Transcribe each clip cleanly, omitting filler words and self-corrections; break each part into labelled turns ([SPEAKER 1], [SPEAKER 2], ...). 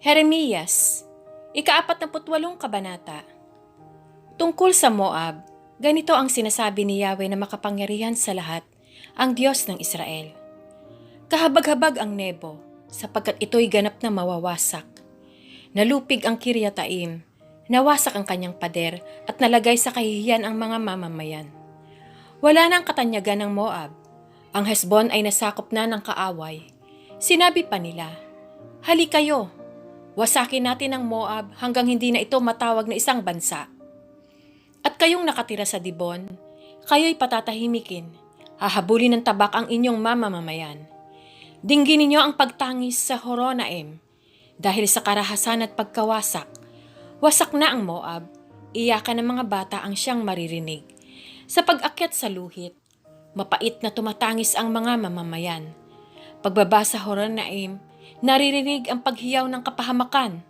[SPEAKER 1] Jeremias, ika-48 kabanata. Tungkol sa Moab, ganito ang sinasabi ni Yahweh na makapangyarihan sa lahat, ang Diyos ng Israel. Kahabag-habag ang Nebo, sapagkat ito'y ganap na mawawasak. Nalupig ang Kiryataim, nawasak ang kanyang pader at nalagay sa kahihiyan ang mga mamamayan. Wala nang katanyagan ng Moab. Ang Hesbon ay nasakop na ng kaaway. Sinabi pa nila, "Hali kayo, wasakin natin ang Moab hanggang hindi na ito matawag na isang bansa." At kayong nakatira sa Dibon, kayo'y patatahimikin, hahabulin ng tabak ang inyong mamamayan. Dinggin ninyo ang pagtangis sa Horonaim, dahil sa karahasan at pagkawasak. Wasak na ang Moab, iyakan ng mga bata ang siyang maririnig. Sa pag-akyat sa luhit, mapait na tumatangis ang mga mamamayan. Pagbaba sa Horonaim, naririnig ang paghiyaw ng kapahamakan.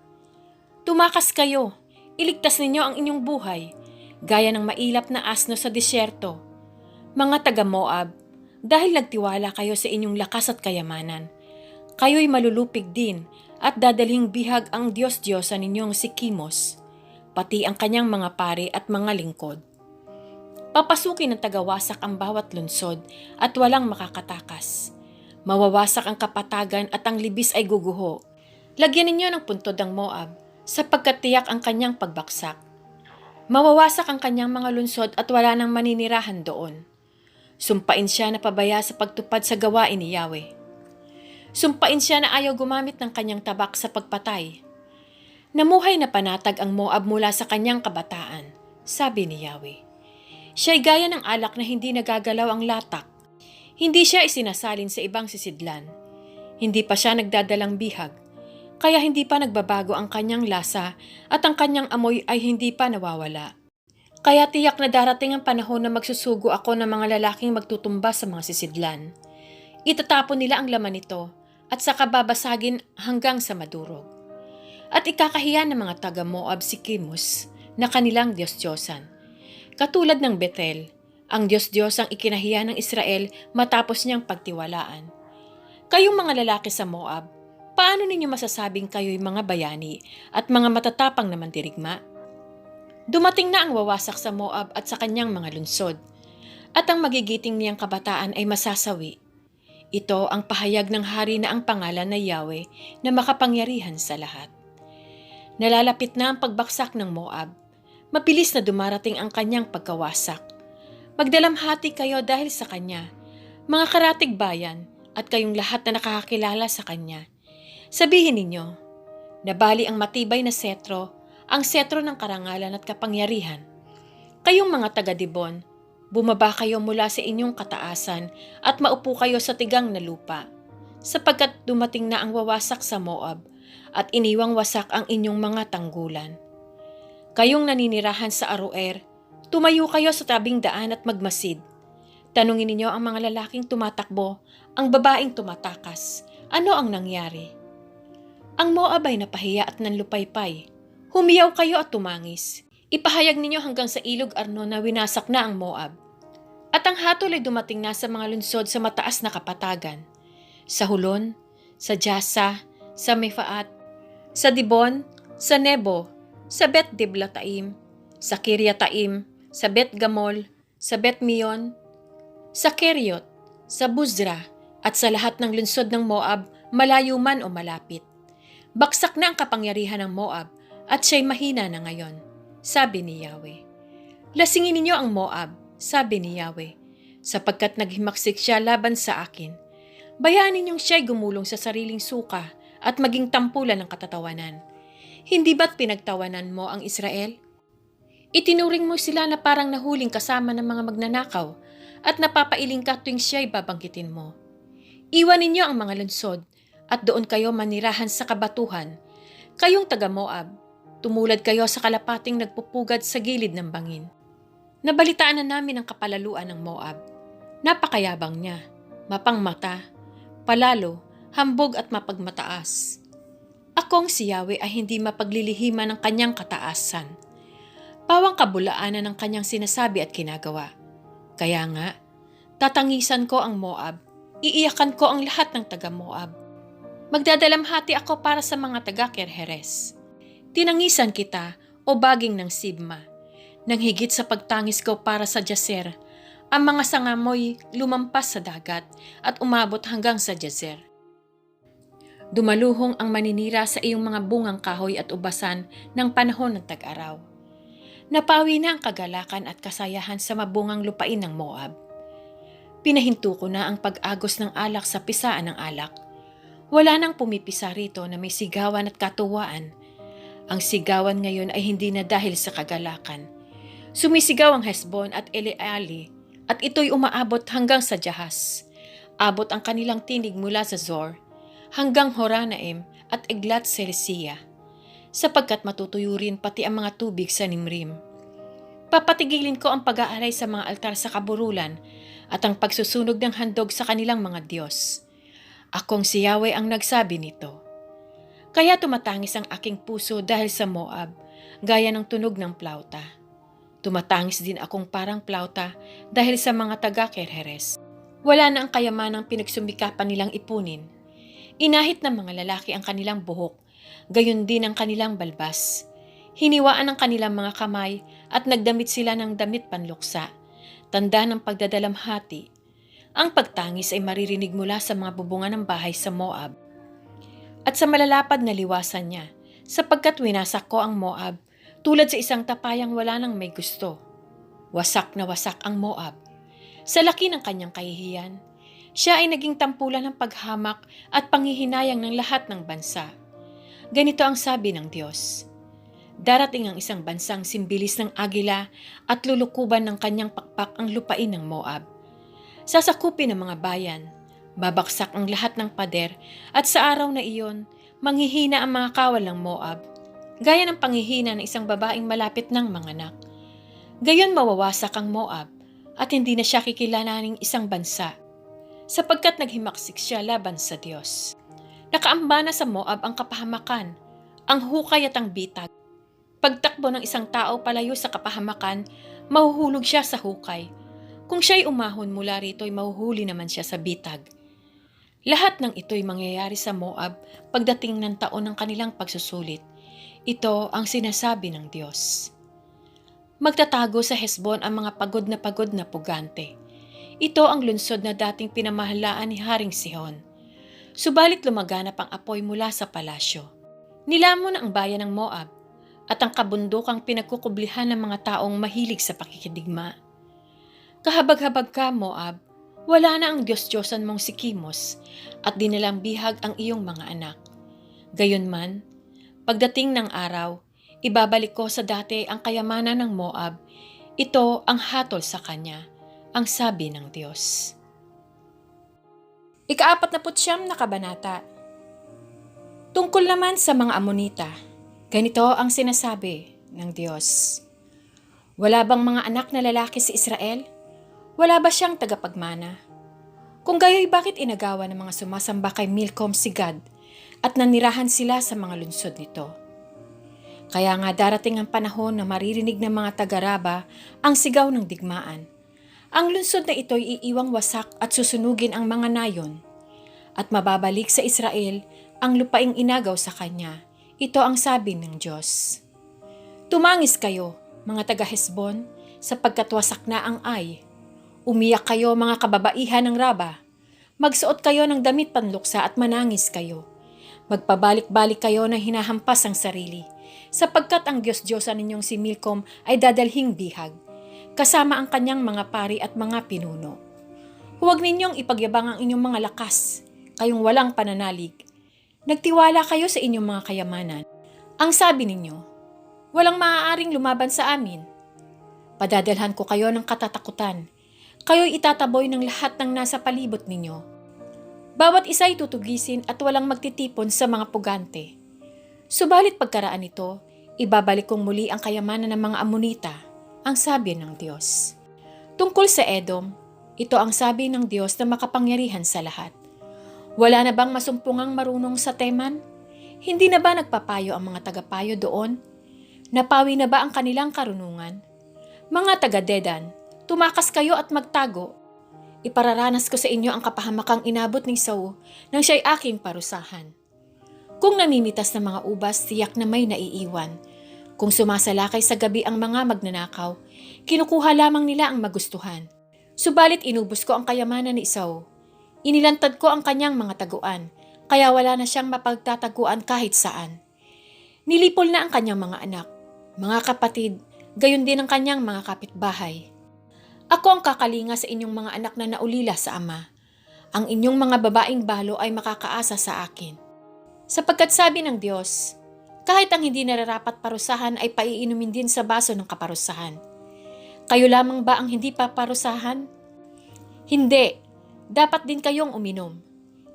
[SPEAKER 1] Tumakas kayo, iligtas ninyo ang inyong buhay, gaya ng mailap na asno sa disyerto. Mga taga-Moab, dahil nagtiwala kayo sa inyong lakas at kayamanan, kayo'y malulupig din at dadalhing bihag ang Diyos-Diyosa ninyong si Kimos, pati ang kanyang mga pari at mga lingkod. Papasukin ng tagawasak ang bawat lunsod at walang makakatakas. Mawawasak ang kapatagan at ang libis ay guguho. Lagyan ninyo ng puntod ang Moab, sapagkat tiyak ang kanyang pagbaksak. Mawawasak ang kanyang mga lunsod at wala nang maninirahan doon. Sumpain siya na pabaya sa pagtupad sa gawain ni Yahweh. Sumpain siya na ayaw gumamit ng kanyang tabak sa pagpatay. Namuhay na panatag ang Moab mula sa kanyang kabataan, sabi ni Yahweh. Siya'y gaya ng alak na hindi nagagalaw ang latak. Hindi siya isinasalin sa ibang sisidlan. Hindi pa siya nagdadalang bihag, kaya hindi pa nagbabago ang kanyang lasa at ang kanyang amoy ay hindi pa nawawala. Kaya tiyak na darating ang panahon na magsusugo ako ng mga lalaking magtutumba sa mga sisidlan. Itatapon nila ang laman nito at saka babasagin hanggang sa madurog. At ikakahiya ng mga taga-Moab si Kimos na kanilang Diyos-Diyosan. Katulad ng Bethel, ang Diyos-Diyos ang ikinahiya ng Israel matapos niyang pagtiwalaan. Kayong mga lalaki sa Moab, paano ninyo masasabing kayo'y mga bayani at mga matatapang na mandirigma? Dumating na ang wawasak sa Moab at sa kanyang mga lunsod, at ang magigiting niyang kabataan ay masasawi. Ito ang pahayag ng hari na ang pangalan na Yahweh na makapangyarihan sa lahat. Nalalapit na ang pagbaksak ng Moab. Mabilis na dumarating ang kanyang pagkawasak. Magdalamhati kayo dahil sa kanya, mga karatig bayan, at kayong lahat na nakakakilala sa kanya. Sabihin ninyo, nabali ang matibay na setro, ang setro ng karangalan at kapangyarihan. Kayong mga taga-Dibon, bumaba kayo mula sa inyong kataasan at maupo kayo sa tigang na lupa, sapagkat dumating na ang wawasak sa Moab at iniwang wasak ang inyong mga tanggulan. Kayong naninirahan sa Aroer, tumayo kayo sa tabing daan at magmasid. Tanungin ninyo ang mga lalaking tumatakbo, ang babaeng tumatakas, ano ang nangyari? Ang Moab ay napahiya at nanlupaypay. Humiyaw kayo at tumangis. Ipahayag ninyo hanggang sa ilog Arnon na winasak na ang Moab. At ang hatol ay dumating na sa mga lunsod sa mataas na kapatagan. Sa Hulon, sa Jasa, sa Mefaat, sa Dibon, sa Nebo, sa Bet Diblataim, sa Kiryataim, sa Bet Gamol, sa Bet Mion, sa Keriot, sa Buzra, at sa lahat ng lunsod ng Moab, malayo man o malapit. Baksak na ang kapangyarihan ng Moab, at siya'y mahina na ngayon, sabi ni Yahweh. Lasingin ninyo ang Moab, sabi ni Yahweh, sapagkat naghimaksik siya laban sa akin. Bayaan ninyong siya'y gumulong sa sariling suka at maging tampulan ng katatawanan. Hindi ba't pinagtawanan mo ang Israel? Itinuring mo sila na parang nahuling kasama ng mga magnanakaw at napapailing ka tuwing siya'y babanggitin mo. Iwan ninyo ang mga lunsod at doon kayo manirahan sa kabatuhan. Kayong taga-Moab, tumulad kayo sa kalapating nagpupugad sa gilid ng bangin. Nabalitaan na namin ang kapalaluan ng Moab. Napakayabang niya, mapangmata, palalo, hambog at mapagmataas. Akong si Yahweh ay hindi mapaglilihiman ng kanyang kataasan. Pawang kabulaanan ng kanyang sinasabi at ginagawa. Kaya nga, tatangisan ko ang Moab, iiyakan ko ang lahat ng taga-Moab. Magdadalamhati ako para sa mga taga-Kerheres. Tinangisan kita, o baging ng Sibma, nang higit sa pagtangis ko para sa Jazer. Ang mga sanga mo'y lumampas sa dagat at umabot hanggang sa Jazer. Dumaluhong ang maninira sa iyong mga bungang kahoy at ubasan ng panahon ng tag-araw. Napawi na ang kagalakan at kasayahan sa mabungang lupain ng Moab. Pinahinto ko na ang pag-agos ng alak sa pisaan ng alak. Wala nang pumipisa rito na may sigawan at katuwaan. Ang sigawan ngayon ay hindi na dahil sa kagalakan. Sumisigaw ang Hesbon at Eleale at ito'y umaabot hanggang sa Jahas. Abot ang kanilang tinig mula sa Zor hanggang Horonaim at Eglat Selisiya, sapagkat matutuyo rin pati ang mga tubig sa Nimrim. Papatigilin ko ang pag-aalay sa mga altar sa kaburulan at ang pagsusunog ng handog sa kanilang mga Diyos. Akong si Yahweh ang nagsabi nito. Kaya tumatangis ang aking puso dahil sa Moab, gaya ng tunog ng plauta. Tumatangis din akong parang plauta dahil sa mga taga-Kerheres. Wala na ang kayamanang pinagsumikapan nilang ipunin. Inahit ng mga lalaki ang kanilang buhok, gayon din ang kanilang balbas. Hiniwaan ang kanilang mga kamay at nagdamit sila ng damit panluksa, tanda ng pagdadalamhati. Ang pagtangis ay maririnig mula sa mga bubungan ng bahay sa Moab at sa malalapad na liwasan niya, sapagkat winasak ko ang Moab tulad sa isang tapayang wala nang may gusto. Wasak na wasak ang Moab. Sa laki ng kanyang kahihiyan, siya ay naging tampulan ng paghamak at panghihinayang ng lahat ng bansa. Ganito ang sabi ng Diyos. Darating ang isang bansang simbilis ng agila at lulukuban ng kanyang pakpak ang lupain ng Moab. Sasakupin ng mga bayan, babaksak ang lahat ng pader at sa araw na iyon, manghihina ang mga kawal ng Moab, gaya ng panghihina ng isang babaeng malapit ng manganak. Gayon mawawasak ang Moab at hindi na siya kikilalaning isang bansa, sapagkat naghimaksik siya laban sa Diyos. Nakaamba na sa Moab ang kapahamakan, ang hukay at ang bitag. Pagtakbo ng isang tao palayo sa kapahamakan, mahuhulog siya sa hukay. Kung siya'y umahon mula rito ay mahuhuli naman siya sa bitag. Lahat ng ito'y mangyayari sa Moab pagdating ng taon ng kanilang pagsusulit. Ito ang sinasabi ng Diyos. Magtatago sa Hesbon ang mga pagod na pugante. Ito ang lungsod na dating pinamahalaan ni Haring Sihon. Subalit lumaganap ang apoy mula sa palasyo. Nilamon ang bayan ng Moab at ang kabundukang pinagkukublihan ng mga taong mahilig sa pakikidigma. Kahabag-habag ka, Moab, wala na ang Diyos-Diyosan mong si Kimos at dinalang bihag ang iyong mga anak. Gayunman, pagdating ng araw, ibabalik ko sa dati ang kayamanan ng Moab. Ito ang hatol sa kanya, ang sabi ng Diyos. Ika-49 na kabanata. Tungkol naman sa mga Amonita, ganito ang sinasabi ng Diyos. Wala bang mga anak na lalaki si Israel? Wala ba siyang tagapagmana? Kung gayo'y bakit inagawa ng mga sumasamba kay Milcom si Gad at nanirahan sila sa mga lungsod nito? Kaya nga darating ang panahon na maririnig ng mga taga-Raba ang sigaw ng digmaan. Ang lungsod na ito'y iiwang wasak at susunugin ang mga nayon. At mababalik sa Israel ang lupaing inagaw sa kanya. Ito ang sabi ng Diyos. Tumangis kayo, mga taga-Hesbon, sapagkat wasak na ang Ai. Umiyak kayo, mga kababaihan ng Raba. Magsuot kayo ng damit panluksa at manangis kayo. Magpabalik-balik kayo na hinahampas ang sarili, sapagkat ang Diyos-Diyosan ninyong si Milcom ay dadalhing bihag, kasama ang kanyang mga pari at mga pinuno. Huwag ninyong ipagyabang ang inyong mga lakas, kayong walang pananalig. Nagtiwala kayo sa inyong mga kayamanan. Ang sabi ninyo, walang maaaring lumaban sa amin. Padadalhan ko kayo ng katatakutan. Kayo'y itataboy ng lahat ng nasa palibot ninyo. Bawat isa'y tutugisin at walang magtitipon sa mga pugante. Subalit pagkaraan nito, ibabalik kong muli ang kayamanan ng mga Amonita, ang sabi ng Diyos. Tungkol sa Edom, ito ang sabi ng Diyos na makapangyarihan sa lahat. Wala na bang masumpungang marunong sa Teman? Hindi na ba nagpapayo ang mga tagapayo doon? Napawi na ba ang kanilang karunungan? Mga taga-Dedan, tumakas kayo at magtago. Ipararanas ko sa inyo ang kapahamakang inabot ni Saul nang siya'y aking parusahan. Kung namimitas ng mga ubas, tiyak na may naiiwan. Kung sumasalakay sa gabi ang mga magnanakaw, kinukuha lamang nila ang magustuhan. Subalit inubos ko ang kayamanan ni Esau. Inilantad ko ang kanyang mga taguan, kaya wala na siyang mapagtataguan kahit saan. Nilipol na ang kanyang mga anak, mga kapatid, gayon din ang kanyang mga kapitbahay. Ako ang kakalinga sa inyong mga anak na naulila sa ama. Ang inyong mga babaeng balo ay makakaasa sa akin. Sapagkat sabi ng Diyos, kahit ang hindi nararapat parusahan ay paiinumin din sa baso ng kaparusahan. Kayo lamang ba ang hindi paparusahan? Hindi, dapat din kayong uminom.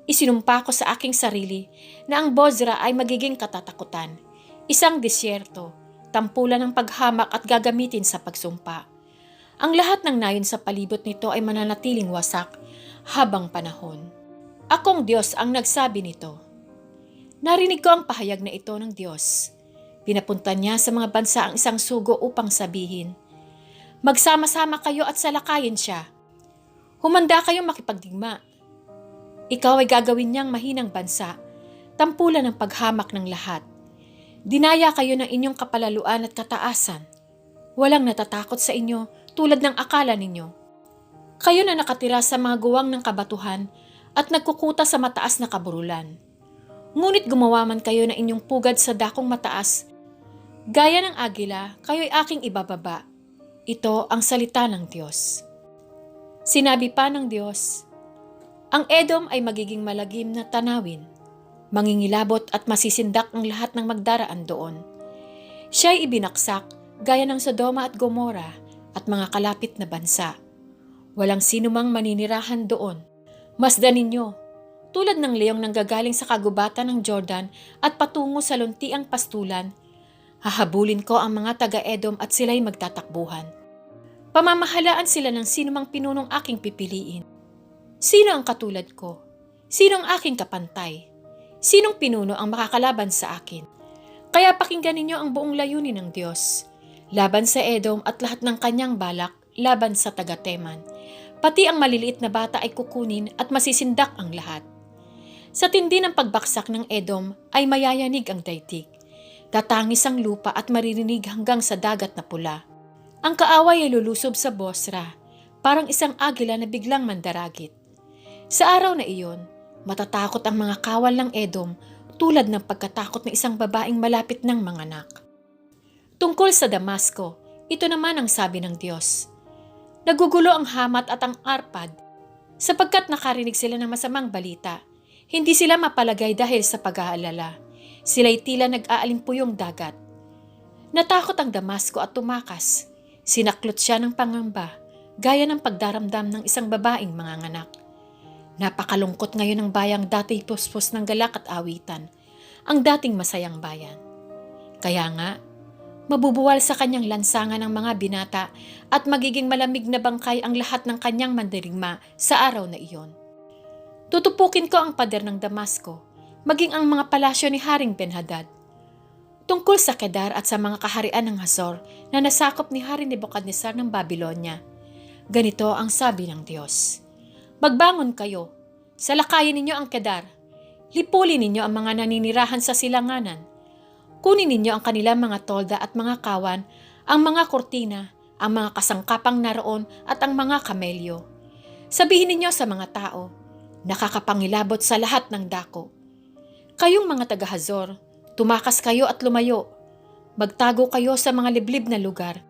[SPEAKER 1] Isinumpa ko sa aking sarili na ang Bozra ay magiging katatakutan, isang disyerto, tampulan ng paghamak at gagamitin sa pagsumpa. Ang lahat ng nayon sa palibot nito ay mananatiling wasak habang panahon. Akong Diyos ang nagsabi nito. Narinig ko ang pahayag na ito ng Diyos. Pinapunta niya sa mga bansa ang isang sugo upang sabihin, magsama-sama kayo at salakayin siya. Humanda kayong makipagdigma. Ikaw ay gagawin niyang mahinang bansa, tampulan ng paghamak ng lahat. Dinaya kayo ng inyong kapalaluan at kataasan. Walang natatakot sa inyo tulad ng akala ninyo. Kayo na nakatira sa mga guwang ng kabatuhan at nagkukuta sa mataas na kaburulan. Ngunit gumawa man kayo ng inyong pugad sa dakong mataas, gaya ng agila, kayo'y aking ibababa. Ito ang salita ng Diyos. Sinabi pa ng Diyos, ang Edom ay magiging malagim na tanawin, mangingilabot at masisindak ang lahat ng magdaraan doon. Siya'y ibinaksak gaya ng Sodoma at Gomora at mga kalapit na bansa. Walang sinumang maninirahan doon. Masdan ninyo, tulad ng leong nanggagaling sa kagubatan ng Jordan at patungo sa luntiang pastulan, hahabulin ko ang mga taga-Edom at sila'y magtatakbuhan. Pamamahalaan sila ng sinumang pinunong aking pipiliin. Sino ang katulad ko? Sino ang aking kapantay? Sinong pinuno ang makakalaban sa akin? Kaya pakinggan ninyo ang buong layunin ng Diyos. Laban sa Edom at lahat ng kanyang balak, laban sa taga-Teman. Pati ang maliliit na bata ay kukunin at masisindak ang lahat. Sa tindi ng pagbaksak ng Edom ay mayayanig ang daigdig. Tatangis ang lupa at maririnig hanggang sa dagat na pula. Ang kaaway ay lulusob sa Bosra, parang isang agila na biglang mandaragit. Sa araw na iyon, matatakot ang mga kawal ng Edom tulad ng pagkatakot ng isang babaeng malapit ng manganak. Tungkol sa Damasco, ito naman ang sabi ng Diyos. Nagugulo ang Hamat at ang Arpad, sapagkat nakarinig sila ng masamang balita. Hindi sila mapalagay dahil sa pag-aalala. Sila'y tila nag-aalimpuyong dagat. Natakot ang Damasco at tumakas. Sinaklot siya ng pangamba, gaya ng pagdaramdam ng isang babaeng manganganak. Napakalungkot ngayon ng bayang dati puspos ng galak at awitan, ang dating masayang bayan. Kaya nga, mabubuwal sa kanyang lansangan ng mga binata at magiging malamig na bangkay ang lahat ng kanyang mandirigma sa araw na iyon. Tutupukin ko ang pader ng Damasco, maging ang mga palasyo ni Haring Ben-Hadad. Tungkol sa Kedar at sa mga kaharian ng Hazor na nasakop ni Hari Nebukadnesar ng Babylonia, ganito ang sabi ng Diyos. Magbangon kayo, salakayin ninyo ang Kedar, lipulin ninyo ang mga naninirahan sa silanganan, kunin ninyo ang kanilang mga tolda at mga kawan, ang mga kortina, ang mga kasangkapang naroon at ang mga kamelyo. Sabihin ninyo sa mga tao, nakakapangilabot sa lahat ng dako. Kayong mga taga-Hazor, tumakas kayo at lumayo. Magtago kayo sa mga liblib na lugar,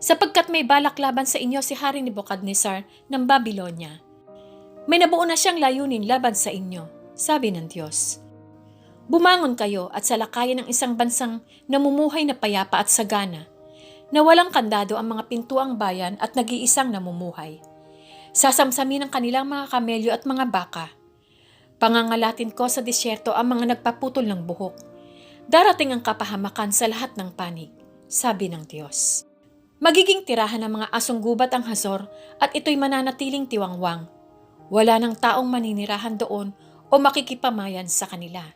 [SPEAKER 1] sapagkat may balak laban sa inyo si Hari Nebukadnesar ng Babylonia. May nabuo na siyang layunin laban sa inyo, sabi ng Diyos. Bumangon kayo at salakayin ang isang bansang namumuhay na payapa at sagana, na walang kandado ang mga pintuang bayan at nag-iisang namumuhay. Sasamsamin ang kanilang mga kamelyo at mga baka. Pangangalatin ko sa disyerto ang mga nagpaputol ng buhok. Darating ang kapahamakan sa lahat ng panig, sabi ng Diyos. Magiging tirahan ng mga asong gubat ang Hazor at ito'y mananatiling tiwangwang. Wala ng taong maninirahan doon o makikipamayan sa kanila.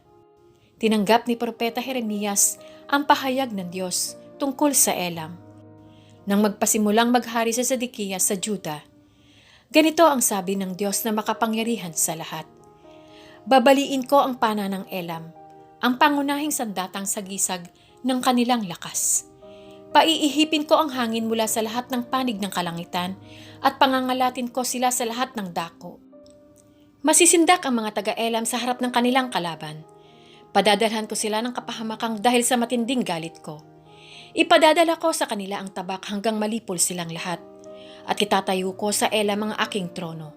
[SPEAKER 1] Tinanggap ni Propeta Jeremias ang pahayag ng Diyos tungkol sa Elam. Nang magpasimulang maghari si Zedekias sa Juda, ganito ang sabi ng Diyos na makapangyarihan sa lahat. Babaliin ko ang pana ng Elam, ang pangunahing sandatang sagisag ng kanilang lakas. Paiihipin ko ang hangin mula sa lahat ng panig ng kalangitan at pangangalatin ko sila sa lahat ng dako. Masisindak ang mga taga-Elam sa harap ng kanilang kalaban. Padadalhan ko sila ng kapahamakang dahil sa matinding galit ko. Ipadadala ko sa kanila ang tabak hanggang malipol silang lahat at itatayo ko sa Elam ang aking trono.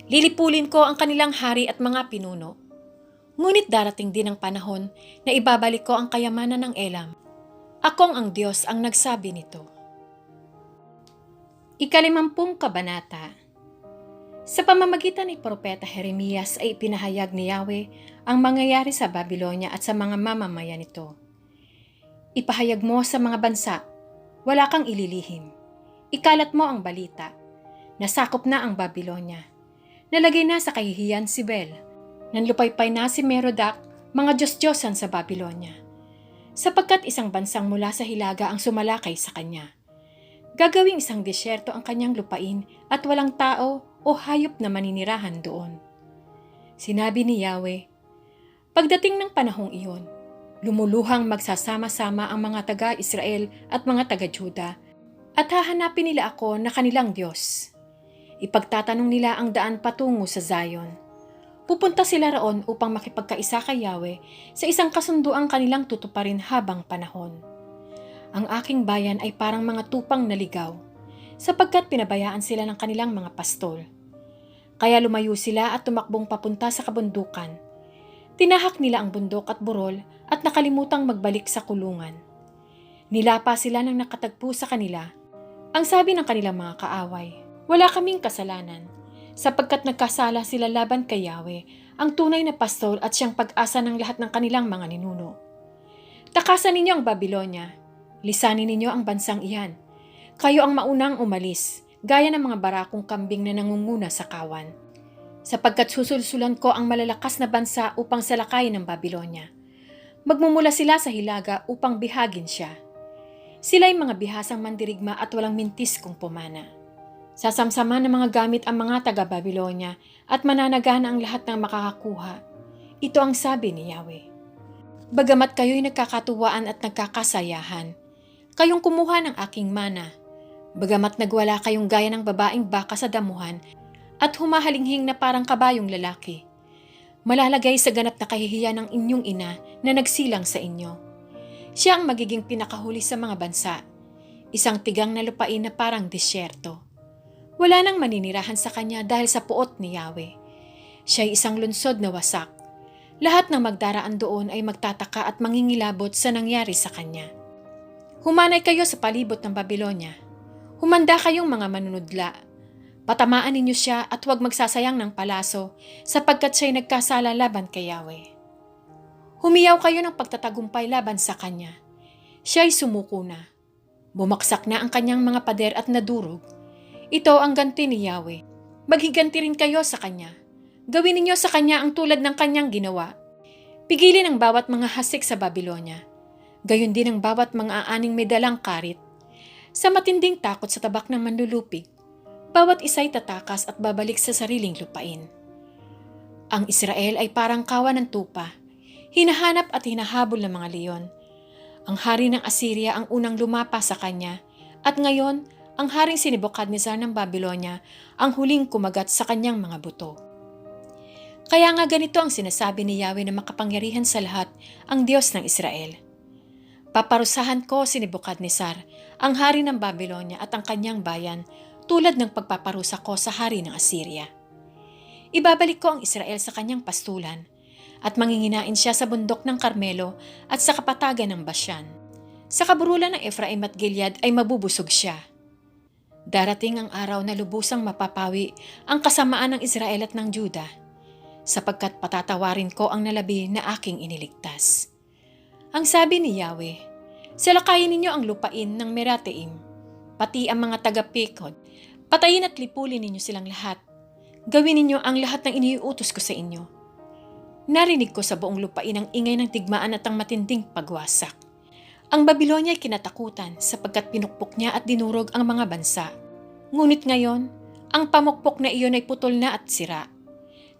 [SPEAKER 1] Lilipulin ko ang kanilang hari at mga pinuno. Ngunit darating din ang panahon na ibabalik ko ang kayamanan ng Elam. Akong ang Diyos ang nagsabi nito. 50 Kabanata. Sa pamamagitan ni Propeta Jeremias ay ipinahayag ni Yahweh ang mangyayari sa Babylonia at sa mga mamamayan nito. Ipahayag mo sa mga bansa, wala kang ililihim. Ikalat mo ang balita. Nasakop na ang Babylonia. Nalagay na sa kahihiyan si Bel. Nanlupaypay na si Merodach, mga Diyos-Diyosan sa Babylonia. Sapagkat isang bansang mula sa hilaga ang sumalakay sa kanya. Gagawing isang disyerto ang kanyang lupain at walang tao o hayop na maninirahan doon. Sinabi ni Yahweh, pagdating ng panahong iyon, lumuluhang magsasama-sama ang mga taga-Israel at mga taga-Juda at hahanapin nila ako na kanilang Diyos. Ipagtatanong nila ang daan patungo sa Zion. Pupunta sila roon upang makipagkaisa kay Yahweh sa isang kasunduang kanilang tutuparin habang panahon. Ang aking bayan ay parang mga tupang naligaw, sapagkat pinabayaan sila ng kanilang mga pastol. Kaya lumayo sila at tumakbong papunta sa kabundukan. Tinahak nila ang bundok at burol at nakalimutang magbalik sa kulungan. Nilapa sila ng nakatagpo sa kanila. Ang sabi ng kanilang mga kaaway, wala kaming kasalanan, sapagkat nagkasala sila laban kay Yahweh, ang tunay na pastol at siyang pag-asa ng lahat ng kanilang mga ninuno. Takasan ninyo ang Babylonia, lisanin ninyo ang bansang iyan. Kayo ang maunang umalis, gaya ng mga barakong kambing na nangunguna sa kawan. Sapagkat susulsulan ko ang malalakas na bansa upang salakayin ng Babylonia. Magmumula sila sa hilaga upang bihagin siya. Sila'y mga bihasang mandirigma at walang mintis kung pumana. Sasamsama ng mga gamit ang mga taga-Babylonia at mananagana ang lahat ng makakakuha. Ito ang sabi ni Yahweh. Bagamat kayo'y nagkakatuwaan at nagkakasayahan, kayong kumuha ng aking mana. Bagamat nagwala kayong gaya ng babaeng baka sa damuhan at humahalinghing na parang kabayong lalaki, malalagay sa ganap na kahihiyan ng inyong ina na nagsilang sa inyo. Siya ang magiging pinakahuli sa mga bansa, isang tigang na lupain na parang disyerto. Wala nang maninirahan sa kanya dahil sa puot ni Yahweh. Siya'y isang lunsod na wasak. Lahat ng magdaraan doon ay magtataka at mangingilabot sa nangyari sa kanya. Humanay kayo sa palibot ng Babylonia. Humanda kayong mga manunudla. Patamaan ninyo siya at huwag magsasayang ng palaso sapagkat siya'y nagkasala laban kay Yahweh. Humiyaw kayo ng pagtatagumpay laban sa kanya. Siya'y sumuko na. Bumaksak na ang kanyang mga pader at nadurog. Ito ang ganti ni Yahweh. Maghiganti rin kayo sa kanya. Gawin ninyo sa kanya ang tulad ng kanyang ginawa. Pigilin ang bawat mga hasik sa Babylonia. Gayon din ang bawat mga aaning may dalang karit. Sa matinding takot sa tabak ng manlulupig, bawat isa'y tatakas at babalik sa sariling lupain. Ang Israel ay parang kawan ng tupa, hinahanap at hinahabol ng mga leon. Ang hari ng Assyria ang unang lumapa sa kanya, at ngayon, ang haring si Nebukadnezar ng Babylonia ang huling kumagat sa kanyang mga buto. Kaya nga ganito ang sinasabi ni Yahweh na makapangyarihan sa lahat, ang Diyos ng Israel. Paparusahan ko si Nebukadnezar, ang hari ng Babylonia at ang kanyang bayan, tulad ng pagpaparusa ko sa hari ng Assyria. Ibabalik ko ang Israel sa kanyang pastulan, at manginginain siya sa bundok ng Carmelo at sa kapatagan ng Bashan. Sa kaburulan ng Ephraim at Gilead ay mabubusog siya. Darating ang araw na lubusang mapapawi ang kasamaan ng Israel at ng Juda, sapagkat patatawarin ko ang nalabi na aking iniligtas. Ang sabi ni Yahweh, salakayin ninyo ang lupain ng Merateim, pati ang mga taga-Pekod, patayin at lipulin ninyo silang lahat. Gawin ninyo ang lahat ng iniuutos ko sa inyo. Narinig ko sa buong lupain ang ingay ng tigmaan at ang matinding pagwasak. Ang Babylonia ay kinatakutan sapagkat pinukpok niya at dinurog ang mga bansa. Ngunit ngayon, ang pamukpok na iyon ay putol na at sira.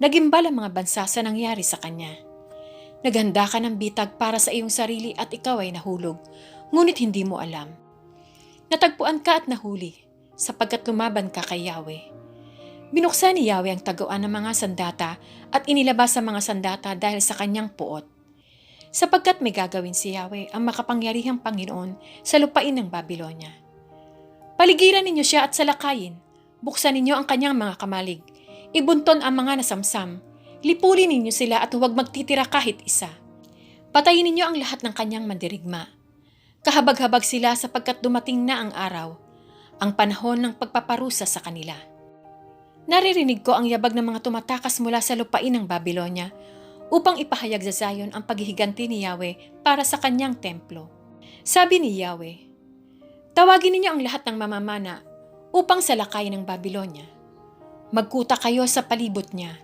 [SPEAKER 1] Nagimbal ang mga bansa sa nangyari sa kanya. Naghanda ka ng bitag para sa iyong sarili at ikaw ay nahulog, ngunit hindi mo alam. Natagpuan ka at nahuli, sapagkat lumaban ka kay Yahweh. Binuksan ni Yahweh ang taguan ng mga sandata at inilabas sa mga sandata dahil sa kanyang puot. Sapagkat may gagawin si Yahweh ang makapangyarihang Panginoon sa lupain ng Babylonia. Paligiran ninyo siya at salakayin. Buksan ninyo ang kanyang mga kamalig. Ibunton ang mga nasamsam. Lipulin ninyo sila at huwag magtitira kahit isa. Patayin ninyo ang lahat ng kanyang mandirigma. Kahabag-habag sila sapagkat dumating na ang araw, ang panahon ng pagpaparusa sa kanila. Naririnig ko ang yabag ng mga tumatakas mula sa lupain ng Babylonia upang ipahayag sa Zion ang paghihiganti ni Yahweh para sa kanyang templo. Sabi ni Yahweh, tawagin ninyo ang lahat ng mamamana upang salakayin ng Babylonia. Magkuta kayo sa palibot niya.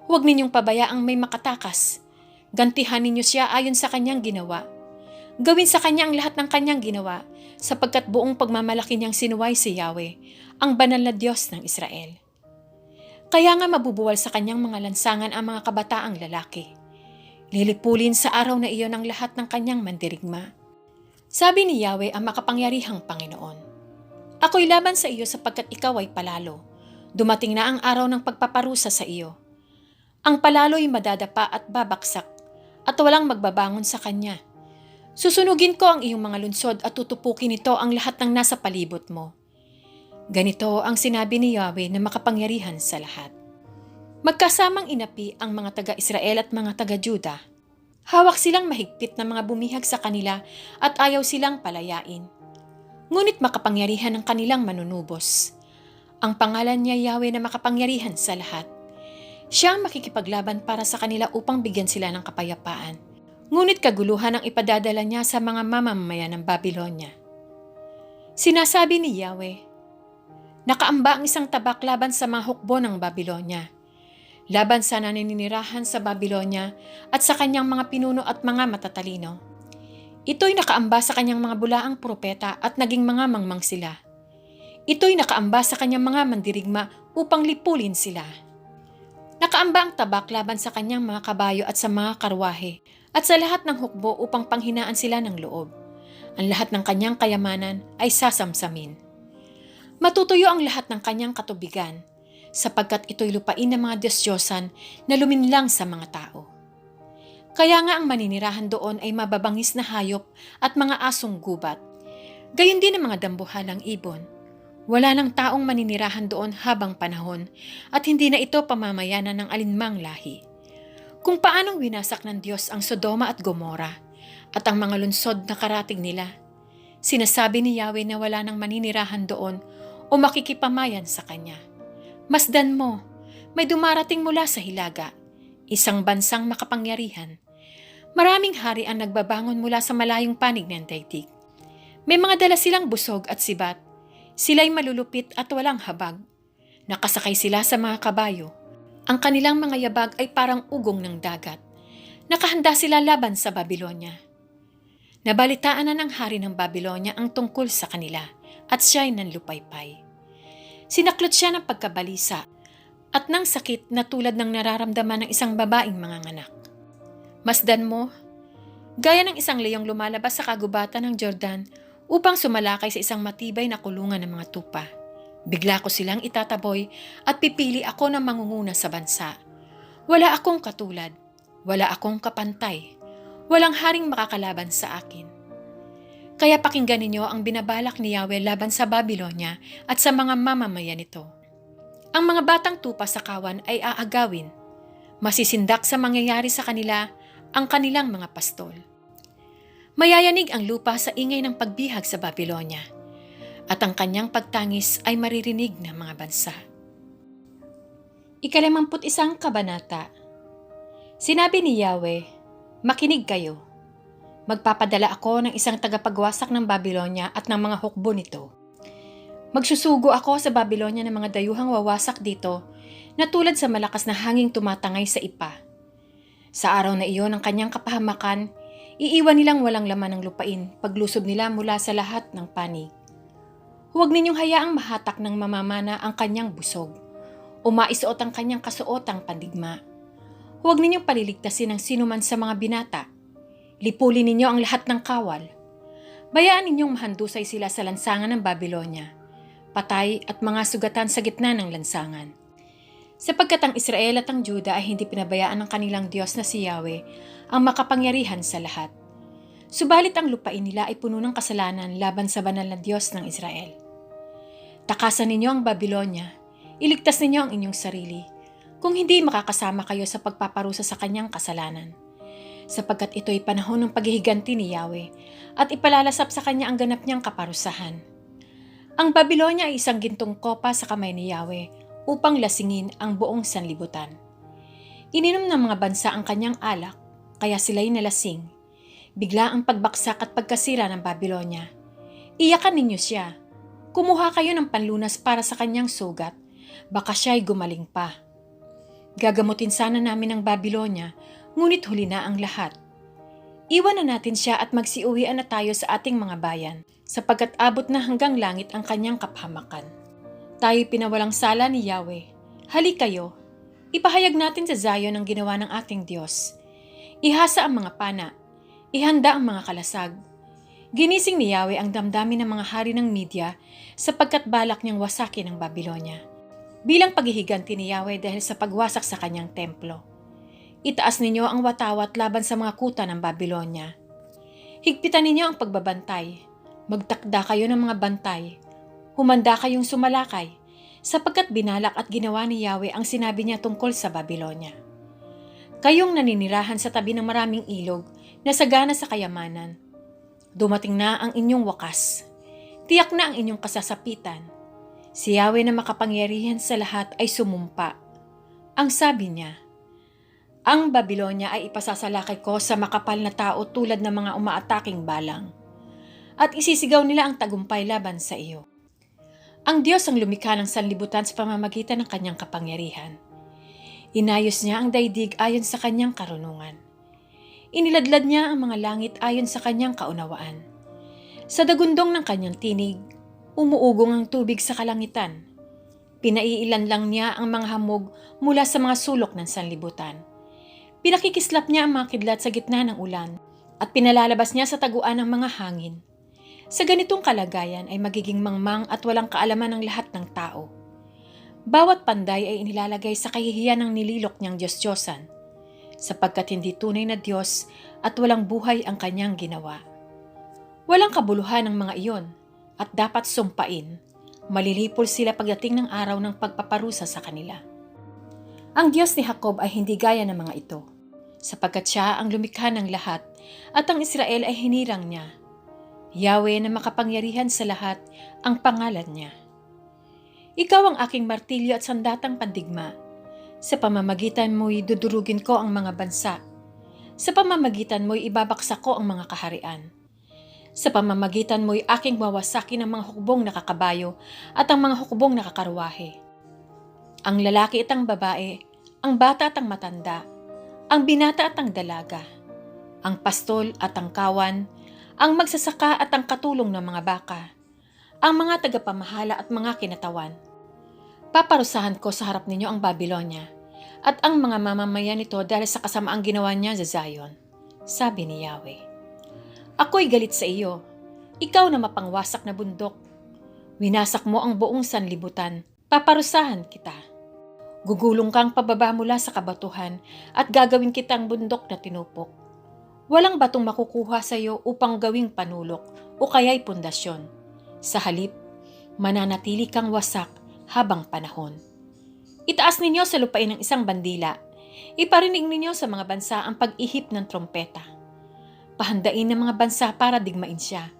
[SPEAKER 1] Huwag ninyong pabayaang may makatakas. Gantihan ninyo siya ayon sa kanyang ginawa. Gawin sa kanya ang lahat ng kanyang ginawa, sapagkat buong pagmamalaki niyang sinuway si Yahweh, ang banal na Diyos ng Israel. Kaya nga mabubuwal sa kanyang mga lansangan ang mga kabataang lalaki. Lilipulin sa araw na iyon ang lahat ng kanyang mandirigma. Sabi ni Yahweh ang makapangyarihang Panginoon, ako'y laban sa iyo sapagkat ikaw ay palalo. Dumating na ang araw ng pagpaparusa sa iyo. Ang palalo'y madadapa at babaksak, at walang magbabangon sa kanya. Susunugin ko ang iyong mga lunsod at tutupukin nito ang lahat ng nasa palibot mo. Ganito ang sinabi ni Yahweh na makapangyarihan sa lahat. Magkasamang inapi ang mga taga-Israel at mga taga-Juda. Hawak silang mahigpit na mga bumihag sa kanila at ayaw silang palayain. Ngunit makapangyarihan ang kanilang manunubos. Ang pangalan niya Yahweh na makapangyarihan sa lahat. Siya ang makikipaglaban para sa kanila upang bigyan sila ng kapayapaan. Ngunit kaguluhan ang ipadadala niya sa mga mamamayan ng Babylonia. Sinasabi ni Yahweh, nakaamba ang isang tabak laban sa mga hukbo ng Babylonia, laban sa naninirahan sa Babylonia at sa kanyang mga pinuno at mga matatalino. Ito'y nakaamba sa kanyang mga bulaang propeta at naging mga mangmang sila. Ito'y nakaamba sa kanyang mga mandirigma upang lipulin sila. Nakaamba ang tabak laban sa kanyang mga kabayo at sa mga karwahe at sa lahat ng hukbo upang panghinaan sila ng loob. Ang lahat ng kanyang kayamanan ay sasamsamin. Matutuyo ang lahat ng kanyang katubigan, sapagkat ito'y lupain ng mga Diyos-Diyosan na luminlang sa mga tao. Kaya nga ang maninirahan doon ay mababangis na hayop at mga asong gubat. Gayon din ang mga dambuhalang ibon. Wala ng taong maninirahan doon habang panahon at hindi na ito pamamayanan ng alinmang lahi. Kung paanong winasak ng Diyos ang Sodoma at Gomora at ang mga lunsod na karatig nila, sinasabi ni Yahweh na wala nang maninirahan doon o makikipamayan sa kanya. Masdan mo, may dumarating mula sa hilaga, isang bansang makapangyarihan. Maraming hari ang nagbabangon mula sa malayong panig ng daigdig. May mga dala silang busog at sibat. Sila'y malulupit at walang habag. Nakasakay sila sa mga kabayo. Ang kanilang mga yabag ay parang ugong ng dagat. Nakahanda sila laban sa Babylonia. Nabalitaan na ng hari ng Babylonia ang tungkol sa kanila at siya'y nanlupaypay. Sinaklot siya ng pagkabalisa at ng sakit na tulad ng nararamdaman ng isang babaeng manganganak. Masdan mo, gaya ng isang leyong lumalabas sa kagubatan ng Jordan upang sumalakay sa isang matibay na kulungan ng mga tupa. Bigla ko silang itataboy at pipili ako ng mangunguna sa bansa. Wala akong katulad, wala akong kapantay, walang haring makakalaban sa akin. Kaya pakinggan ninyo ang binabalak ni Yahweh laban sa Babylonia at sa mga mamamayan nito. Ang mga batang tupa sa kawan ay aagawin. Masisindak sa mangyayari sa kanila ang kanilang mga pastol. Mayayanig ang lupa sa ingay ng pagbihag sa Babylonia, at ang kanyang pagtangis ay maririnig ng mga bansa. 51 Kabanata. Sinabi ni Yahweh, makinig kayo. Magpapadala ako ng isang tagapagwasak ng Babylonia at ng mga hukbo nito. Magsusugo ako sa Babylonia ng mga dayuhang wawasak dito na tulad sa malakas na hanging tumatangay sa ipa. Sa araw na iyon ng kanyang kapahamakan, iiwan nilang walang laman ng lupain paglusob nila mula sa lahat ng panig. Huwag ninyong hayaang mahatak ng mamamana ang kanyang busog o maisuot ang kanyang kasuotang pandigma. Huwag ninyong paliligtasin ang sinuman sa mga binata. Lipulin ninyo ang lahat ng kawal. Bayaan ninyong mahandusay sila sa lansangan ng Babylonia, patay at mga sugatan sa gitna ng lansangan. Sapagkat ang Israel at ang Juda ay hindi pinabayaan ng kanilang Diyos na si Yahweh, ang makapangyarihan sa lahat. Subalit ang lupain nila ay puno ng kasalanan laban sa banal na Diyos ng Israel. Takasan ninyo ang Babylonia, iligtas ninyo ang inyong sarili, kung hindi makakasama kayo sa pagpaparusa sa kanyang kasalanan. Sapagkat ito'y panahon ng paghihiganti ni Yahweh at ipalalasap sa kanya ang ganap niyang kaparusahan. Ang Babylonia ay isang gintong kopa sa kamay ni Yahweh upang lasingin ang buong sanlibutan. Ininom ng mga bansa ang kanyang alak, kaya sila'y nalasing. Bigla ang pagbaksak at pagkasira ng Babylonia. Iyakan ninyo siya. Kumuha kayo ng panlunas para sa kanyang sugat, baka siya'y gumaling pa. Gagamutin sana namin ang Babylonia, ngunit huli na ang lahat. Iwan na natin siya at magsiuwian na tayo sa ating mga bayan, sapagkat abot na hanggang langit ang kanyang kapahamakan. Tayo'y pinawalang sala ni Yahweh. Halik kayo, ipahayag natin sa Zion ang ginawa ng ating Diyos. Ihasa ang mga pana, ihanda ang mga kalasag. Ginising ni Yahweh ang damdamin ng mga hari ng Media sapagkat balak niyang wasakin ang Babylonia. Bilang paghihiganti ni Yahweh dahil sa pagwasak sa kanyang templo. Itaas ninyo ang watawat laban sa mga kuta ng Babylonia. Higpitan ninyo ang pagbabantay. Magtakda kayo ng mga bantay. Humanda kayong sumalakay, sapagkat binalak at ginawa ni Yahweh ang sinabi niya tungkol sa Babylonia. Kayong naninirahan sa tabi ng maraming ilog na sagana sa kayamanan. Dumating na ang inyong wakas. Tiyak na ang inyong kasasapitan. Si Yahweh na makapangyarihan sa lahat ay sumumpa. Ang sabi niya, ang Babylonia ay ipasasalakay ko sa makapal na tao tulad ng mga umaataking balang. At isisigaw nila ang tagumpay laban sa iyo. Ang Diyos ang lumikha ng sanlibutan sa pamamagitan ng kanyang kapangyarihan. Inayos niya ang daigdig ayon sa kanyang karunungan. Iniladlad niya ang mga langit ayon sa kanyang kaunawaan. Sa dagundong ng kanyang tinig, umuugong ang tubig sa kalangitan. Pinaiilan lang niya ang mga hamog mula sa mga sulok ng sanlibutan. Pinakikislap niya ang mga kidlat sa gitna ng ulan at pinalalabas niya sa taguan ng mga hangin. Sa ganitong kalagayan ay magiging mangmang at walang kaalaman ng lahat ng tao. Bawat panday ay inilalagay sa kahihiyan ng nililok niyang Diyos-Diyosan, sapagkat hindi tunay na Diyos at walang buhay ang kanyang ginawa. Walang kabuluhan ng mga iyon at dapat sumpain, malilipol sila pagdating ng araw ng pagpaparusa sa kanila. Ang Diyos ni Jacob ay hindi gaya ng mga ito, sapagkat siya ang lumikha ng lahat at ang Israel ay hinirang niya. Yahweh na makapangyarihan sa lahat ang pangalan niya. Ikaw ang aking martilyo at sandatang pandigma. Sa pamamagitan mo'y dudurugin ko ang mga bansa. Sa pamamagitan mo'y ibabaksak ko ang mga kaharian. Sa pamamagitan mo'y aking wawasakin ang mga hukbong nakakabayo at ang mga hukbong nakakarwahe. Ang lalaki at ang babae, ang bata at ang matanda, ang binata at ang dalaga, ang pastol at ang kawan, ang magsasaka at ang katulong ng mga baka, ang mga tagapamahala at mga kinatawan. Paparusahan ko sa harap ninyo ang Babylonia at ang mga mamamayan nito dahil sa kasamaang ginawa niya sa Zion, sabi ni Yahweh. Ako'y galit sa iyo, ikaw na mapangwasak na bundok. Winasak mo ang buong sanlibutan, paparusahan kita. Gugulong kang pababa mula sa kabatuhan at gagawin kitang bundok na tinupok. Walang batong makukuha sa iyo upang gawing panulok o kaya'y pundasyon. Sa halip, mananatili kang wasak habang panahon. Itaas ninyo sa lupain ng isang bandila. Iparinig ninyo sa mga bansa ang pag-ihip ng trompeta. Pahandain ng mga bansa para digmain siya.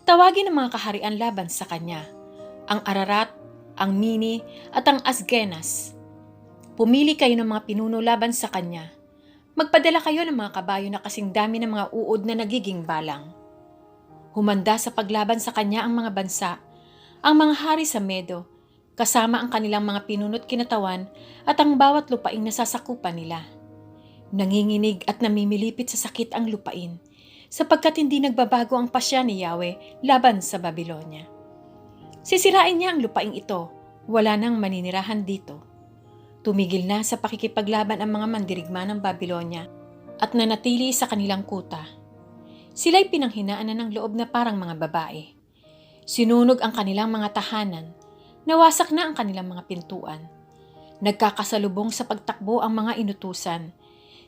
[SPEAKER 1] Tawagin ang mga kaharian laban sa kanya. Ang Ararat, ang Mini at ang Asgenas. Pumili kayo ng mga pinuno laban sa kanya. Magpadala kayo ng mga kabayo na kasing dami ng mga uod na nagiging balang. Humanda sa paglaban sa kanya ang mga bansa, ang mga hari sa Medo, kasama ang kanilang mga pinunot kinatawan at ang bawat lupaing nasasakupan nila. Nanginginig at namimilipit sa sakit ang lupain, sapagkat hindi nagbabago ang pasya ni Yahweh laban sa Babylonia. Sisirain niya ang lupaing ito, wala nang maninirahan dito. Tumigil na sa pakikipaglaban ang mga mandirigma ng Babylonia at nanatili sa kanilang kuta. Sila'y pinanghinaan na ng loob na parang mga babae. Sinunog ang kanilang mga tahanan, nawasak na ang kanilang mga pintuan. Nagkakasalubong sa pagtakbo ang mga inutusan.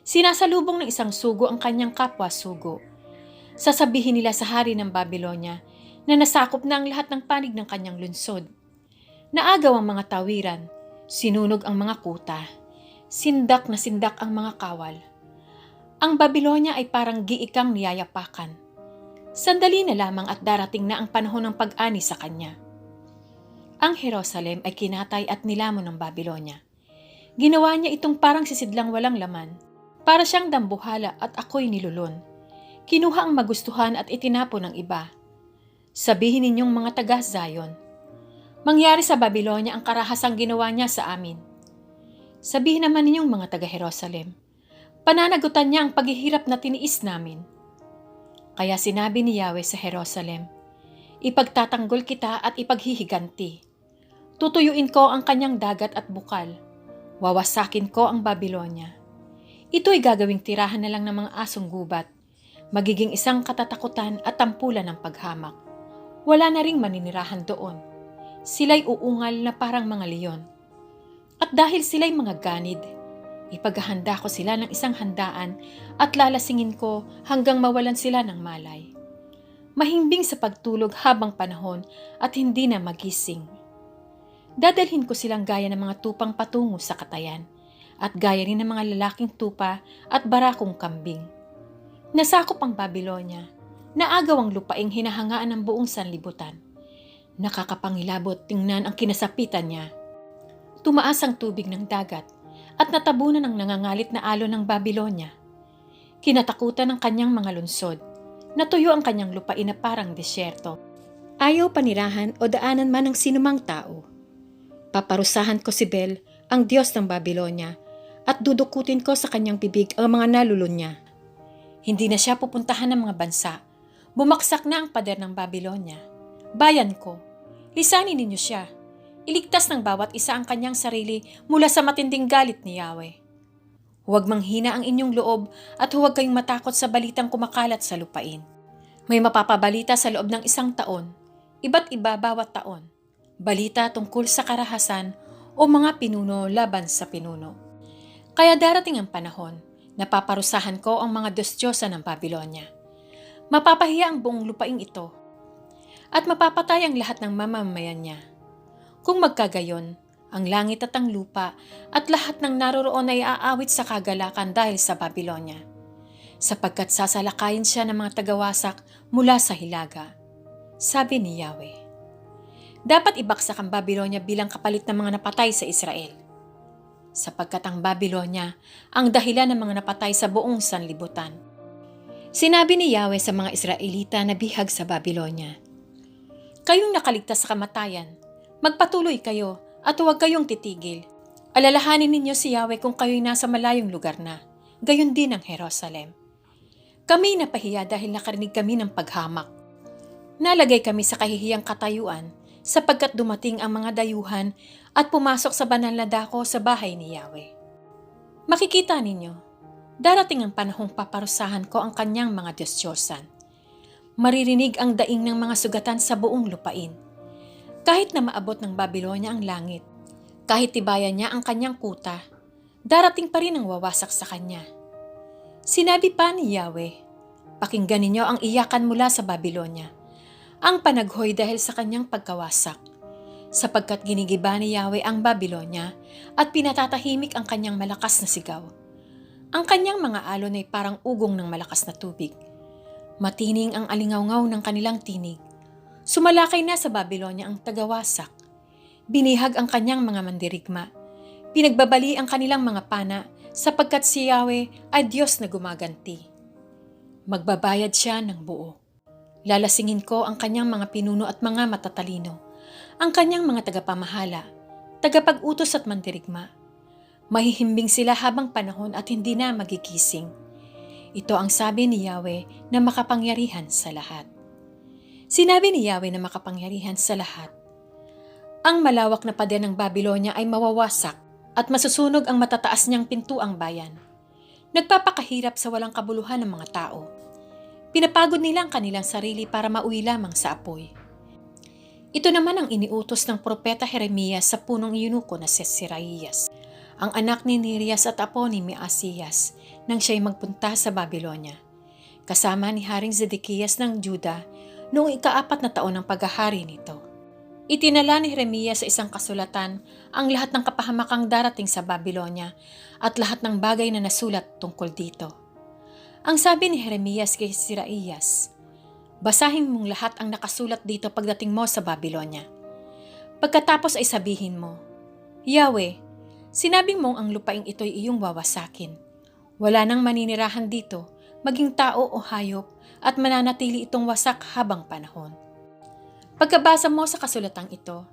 [SPEAKER 1] Sinasalubong ng isang sugo ang kanyang kapwa sugo. Sasabihin nila sa hari ng Babylonia na nasakop na ang lahat ng panig ng kanyang lunsod. Naagaw ang mga tawiran, sinunog ang mga kuta, sindak na sindak ang mga kawal. Ang Babylonia ay parang giikang niyayapakan. Sandali na lamang at darating na ang panahon ng pag-ani sa kanya. Ang Jerusalem ay kinatay at nilamon ng Babylonia. Ginawa niya itong parang sisidlang walang laman, para siyang dambuhala at ako'y nilulun. Kinuha ang magustuhan at itinapon ng iba. Sabihin ninyong mga taga-Zion, mangyari sa Babylonia ang karahasang ginawa niya sa amin. Sabihin naman ninyong mga taga-Jerusalem, pananagutan niya ang paghihirap na tiniis namin. Kaya sinabi ni Yahweh sa Jerusalem, ipagtatanggol kita at ipaghihiganti. Tutuyuin ko ang kanyang dagat at bukal. Wawasakin ko ang Babylonia. Ito'y gagawing tirahan na lang ng mga asong gubat. Magiging isang katatakutan at tampulan ng paghamak. Wala na ring maninirahan doon. Sila'y uungal na parang mga leon. At dahil sila'y mga ganid, ipaghahanda ko sila ng isang handaan at lalasingin ko hanggang mawalan sila ng malay. Mahimbing sa pagtulog habang panahon at hindi na magising. Dadalhin ko silang gaya ng mga tupang patungo sa katayan at gaya rin ng mga lalaking tupa at barakong kambing. Nasakop ang Babylonia, naagaw ang lupaing hinahangaan ng buong sanlibutan. Nakakapangilabot tingnan ang kinasapitan niya. Tumaas ang tubig ng dagat at natabunan ang nangangalit na alon ng Babylonia. Kinatakutan ng kanyang mga lunsod. Natuyo ang kanyang lupain na parang desyerto. Ayaw panirahan o daanan man ng sinumang tao. Paparusahan ko si Bel, ang Diyos ng Babylonia, at dudukutin ko sa kanyang bibig ang mga nalulun niya. Hindi na siya pupuntahan ng mga bansa. Bumaksak na ang pader ng Babylonia. Bayan ko, lisanin ninyo siya. Iligtas ng bawat isa ang kanyang sarili mula sa matinding galit ni Yahweh. Huwag manghina ang inyong loob at huwag kayong matakot sa balitang kumakalat sa lupain. May mapapabalita sa loob ng 1 taon, iba't iba bawat taon. Balita tungkol sa karahasan o mga pinuno laban sa pinuno. Kaya darating ang panahon, napaparusahan ko ang mga Diyos-Diyosa ng Babylonia. Mapapahiya ang buong lupaing ito at mapapatay ang lahat ng mamamayan niya. Kung magkagayon, ang langit at ang lupa at lahat ng naroroon ay aawit sa kagalakan dahil sa Babylonia, sapagkat sasalakayin siya ng mga tagawasak mula sa hilaga. Sabi ni Yahweh, dapat ibaksak ang Babylonia bilang kapalit ng mga napatay sa Israel, sapagkat ang Babylonia ang dahilan ng mga napatay sa buong sanlibutan. Sinabi ni Yahweh sa mga Israelita na bihag sa Babylonia, kayong nakaligtas sa kamatayan, magpatuloy kayo at huwag kayong titigil. Alalahanin ninyo si Yahweh kung kayo'y nasa malayong lugar na, gayon din ang Jerusalem. Kami napahiya dahil nakarinig kami ng paghamak. Nalagay kami sa kahihiyang katayuan sapagkat dumating ang mga dayuhan at pumasok sa banal na dako sa bahay ni Yahweh. Makikita ninyo, darating ang panahong paparusahan ko ang kanyang mga Diyos-Diyosan. Maririnig ang daing ng mga sugatan sa buong lupain. Kahit na maabot ng Babylonia ang langit, kahit tibayan niya ang kanyang kuta, darating pa rin ang wawasak sa kanya. Sinabi pa ni Yahweh, pakinggan ninyo ang iyakan mula sa Babylonia, ang panaghoy dahil sa kanyang pagkawasak, sapagkat ginigiba ni Yahweh ang Babylonia at pinatatahimik ang kanyang malakas na sigaw. Ang kanyang mga alon ay parang ugong ng malakas na tubig. Matining ang alingawngaw ng kanilang tinig. Sumalakay na sa Babylonia ang tagawasak. Binihag ang kanyang mga mandirigma. Pinagbabali ang kanilang mga pana sapagkat si Yahweh ay Diyos na gumaganti. Magbabayad siya ng buo. Lalasingin ko ang kanyang mga pinuno at mga matatalino, ang kanyang mga tagapamahala, tagapag-utos at mandirigma. Mahihimbing sila habang panahon at hindi na magigising. Ito ang sabi ni Yahweh na makapangyarihan sa lahat. Sinabi ni Yahweh na makapangyarihan sa lahat, ang malawak na pader ng Babylonia ay mawawasak at masusunog ang matataas niyang pintuang bayan. Nagpapakahirap sa walang kabuluhan ng mga tao. Pinapagod nila ang kanilang sarili para mauwi lamang sa apoy. Ito naman ang iniutos ng propeta Jeremias sa punong eunuko na si Seraías, ang anak ni Nerias at apo ni Maasías, nang siya'y magpunta sa Babilonya, kasama ni Haring Zedekias ng Juda noong ika-4 na taon ng paghahari nito. Itinala ni Jeremias sa isang kasulatan ang lahat ng kapahamakang darating sa Babilonya at lahat ng bagay na nasulat tungkol dito. Ang sabi ni Jeremias kay Seraías, "Basahin mong lahat ang nakasulat dito pagdating mo sa Babilonya. Pagkatapos ay sabihin mo, Yahweh, sinabi mong ang lupaing ito'y iyong wawasakin. Wala nang maninirahan dito, maging tao o hayop, at mananatili itong wasak habang panahon." Pagkabasa mo sa kasulatang ito,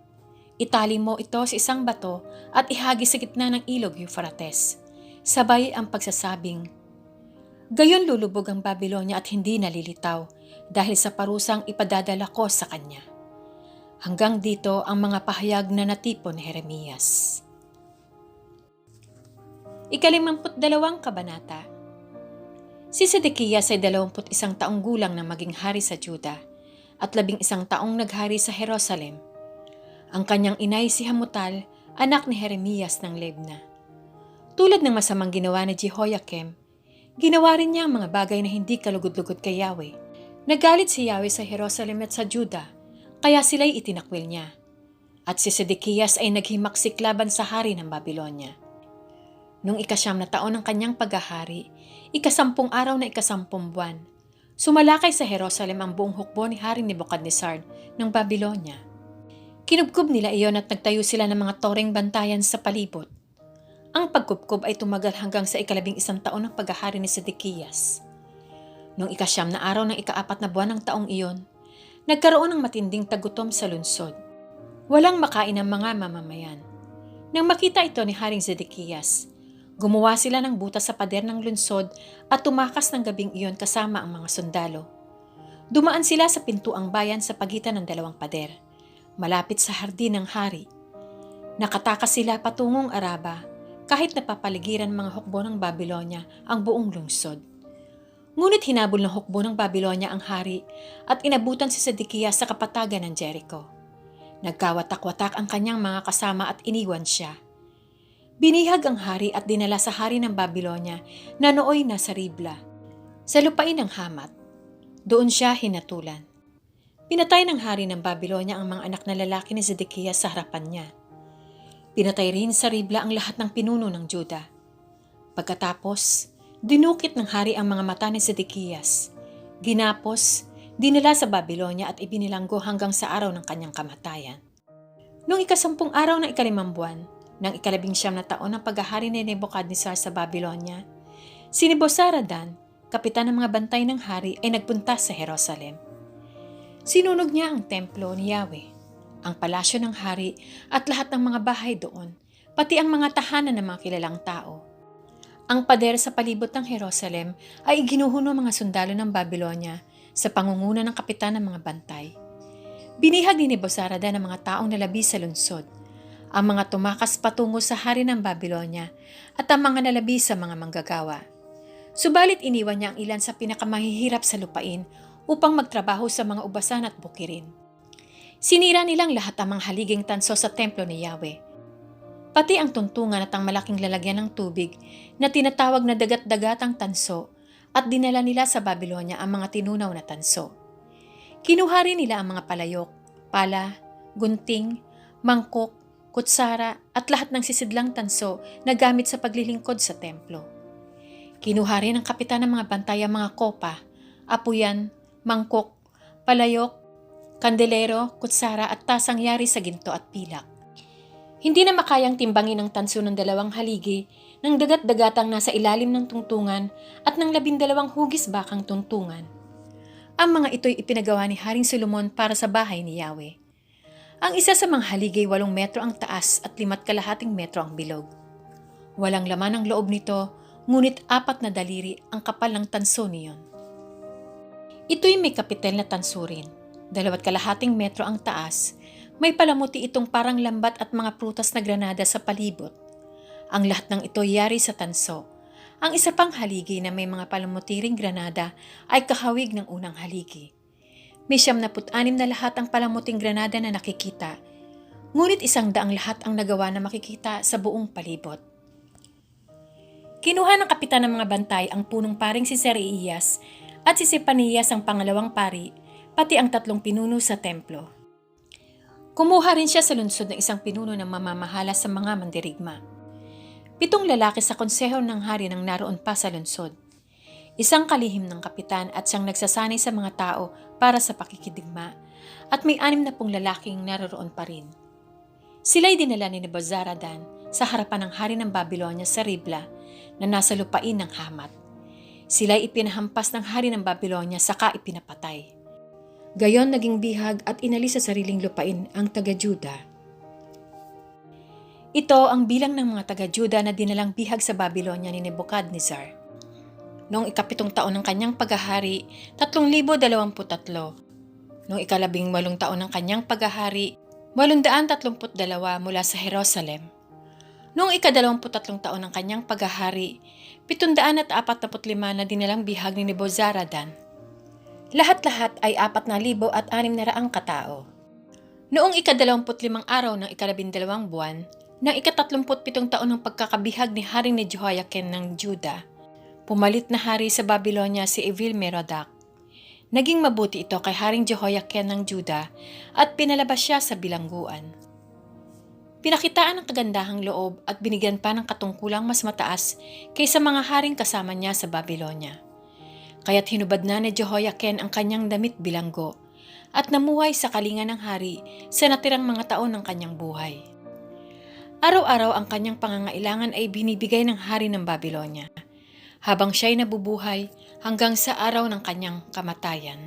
[SPEAKER 1] itali mo ito sa isang bato at ihagis sa gitna ng ilog Euphrates, sabay ang pagsasabing, "Gayon lulubog ang Babilonya at hindi nalilitaw dahil sa parusang ipadadala ko sa kanya." Hanggang dito ang mga pahayag na natipon ni Jeremias. Ika-52 kabanata. Si Zedekias ay 21 taong gulang na maging hari sa Juda at 11 taong naghari sa Jerusalem. Ang kanyang inay si Hamutal, anak ni Jeremias ng Libna. Tulad ng masamang ginawa ni Jehoiakim, ginawa rin niya ang mga bagay na hindi kalugod-lugod kay Yahweh. Nagalit si Yahweh sa Jerusalem at sa Juda, kaya sila'y itinakwil niya. At si Zedekias ay naghimaksik laban sa hari ng Babilonya. Nung ika-9 na taon ng kanyang paghahari, ika-10 araw na ika-10 buwan, sumalakay sa Jerusalem ang buong hukbo ni Haring Nebukadnezar ng Babilonya. Kinubkob nila iyon at nagtayo sila ng mga toreng bantayan sa palibot. Ang pagkubkob ay tumagal hanggang sa ika-11 taon ng paghahari ni Zedekias. Noong ika-9 na araw ng ika-4 na buwan ng taong iyon, nagkaroon ng matinding tagutom sa lungsod. Walang makain ang mga mamamayan. Nang makita ito ni Haring Zedekias, gumawa sila ng butas sa pader ng lungsod at tumakas ng gabing iyon kasama ang mga sundalo. Dumaan sila sa pintuang bayan sa pagitan ng 2 pader, malapit sa hardin ng hari. Nakatakas sila patungong Araba kahit napapaligiran mga hukbo ng Babilonya ang buong lungsod. Ngunit hinabol ng hukbo ng Babilonya ang hari at inabutan si Zedekias sa kapatagan ng Jericho. Nagkawatak-watak ang kanyang mga kasama at iniwan siya. Binihag ang hari at dinala sa hari ng Babilonya na nooy nasa Ribla, sa lupain ng Hamat. Doon siya hinatulan. Pinatay ng hari ng Babilonya ang mga anak na lalaki ni Zedekias sa harapan niya. Pinatay rin sa Ribla ang lahat ng pinuno ng Juda. Pagkatapos, dinukit ng hari ang mga mata ni Zedekias. Ginapos, dinala sa Babilonya at ibinilanggo hanggang sa araw ng kanyang kamatayan. Noong ika-10 araw ng ika-5 buwan, ng ika-19 na taon ng paghahari ni Nebukadnezar sa Babilonya, si Nebuzaradan, kapitan ng mga bantay ng hari, ay nagpunta sa Jerusalem. Sinunog niya ang templo ni Yahweh, ang palasyo ng hari at lahat ng mga bahay doon, pati ang mga tahanan ng mga kilalang tao. Ang pader sa palibot ng Jerusalem ay iginuho ng mga sundalo ng Babilonya sa pangunguna ng kapitan ng mga bantay. Binihag ni Nebuzaradan ang mga taong nalabi sa lungsod, ang mga tumakas patungo sa hari ng Babilonya at ang mga nalabi sa mga manggagawa. Subalit iniwan niya ang ilan sa pinakamahihirap sa lupain upang magtrabaho sa mga ubasan at bukirin. Sinira nilang lahat ang mga haliging tanso sa templo ni Yahweh, pati ang tuntungan at ang malaking lalagyan ng tubig na tinatawag na dagat-dagatang tanso, at dinala nila sa Babilonya ang mga tinunaw na tanso. Kinuha rin nila ang mga palayok, pala, gunting, mangkok, kutsara at lahat ng sisidlang tanso na gamit sa paglilingkod sa templo. Kinuha rin ng kapitan ng mga bantay ang mga kopa, apuyan, mangkok, palayok, kandelero, kutsara at tasang yari sa ginto at pilak. Hindi na makayang timbangin ang tanso ng 2 haligi, ng dagat-dagatang nasa ilalim ng tungtungan at ng 12 hugis bakang tungtungan. Ang mga ito'y ipinagawa ni Haring Solomon para sa bahay ni Yahweh. Ang isa sa mga haligi 8 metro ang taas at 5.25 metro ang bilog. Walang laman ang loob nito, ngunit 4 na daliri ang kapal ng tanso niyon. Ito'y may kapitel na tanso rin, 2.25 metro ang taas, may palamuti itong parang lambat at mga prutas na granada sa palibot. Ang lahat ng ito yari sa tanso. Ang isa pang haligi na may mga palamutiring granada ay kahawig ng unang haligi. May 76 na lahat ang palamuting granada na nakikita, ngunit 100 lahat ang nagawa na makikita sa buong palibot. Kinuha ng kapitan ng mga bantay ang punong paring si Seraías at si Sepanias ang pangalawang pari, pati ang 3 pinuno sa templo. Kumuha rin siya sa lungsod ng isang pinuno ng mamamahala sa mga mandirigma. 7 lalaki sa konseho ng hari nang naroon pa sa lungsod. 1 kalihim ng kapitan at siyang nagsasanay sa mga tao para sa pakikidigma, at may 60 lalaking naroroon pa rin. Sila'y dinala ni Nebuzaradan sa harapan ng hari ng Babylonia sa Ribla na nasa lupain ng Hamat. Sila'y ipinahampas ng hari ng Babylonia saka ipinapatay. Gayon naging bihag at inalis sa sariling lupain ang taga-Juda. Ito ang bilang ng mga taga-Juda na dinalang bihag sa Babylonia ni Nebuchadnezzar. Noong ika-7 taon ng kanyang paghahari, 3,023. Noong ika-18 taon ng kanyang paghahari, 832 mula sa Jerusalem. Noong ika-23 taon ng kanyang paghahari, 745 na dinalang bihag ni Nebuzaradan. Lahat-lahat ay 4,600 katao. Noong ika-25 araw ng ika-12 buwan, ng ika-37 taon ng pagkakabihag ni Haring Jehoiakim ng Juda, pumalit na hari sa Babylonia si Evil-Merodach. Naging mabuti ito kay Haring Jehoiakim ng Juda at pinalabas siya sa bilangguan. Pinakitaan ng kagandahang loob at binigyan pa ng katungkulang mas mataas kaysa mga haring kasama niya sa Babylonia. Kaya't hinubad na ni Jehoiakim ang kanyang damit bilanggo at namuhay sa kalinga ng hari sa natirang mga taon ng kanyang buhay. Araw-araw ang kanyang pangangailangan ay binibigay ng hari ng Babylonia, habang siya'y nabubuhay hanggang sa araw ng kanyang kamatayan.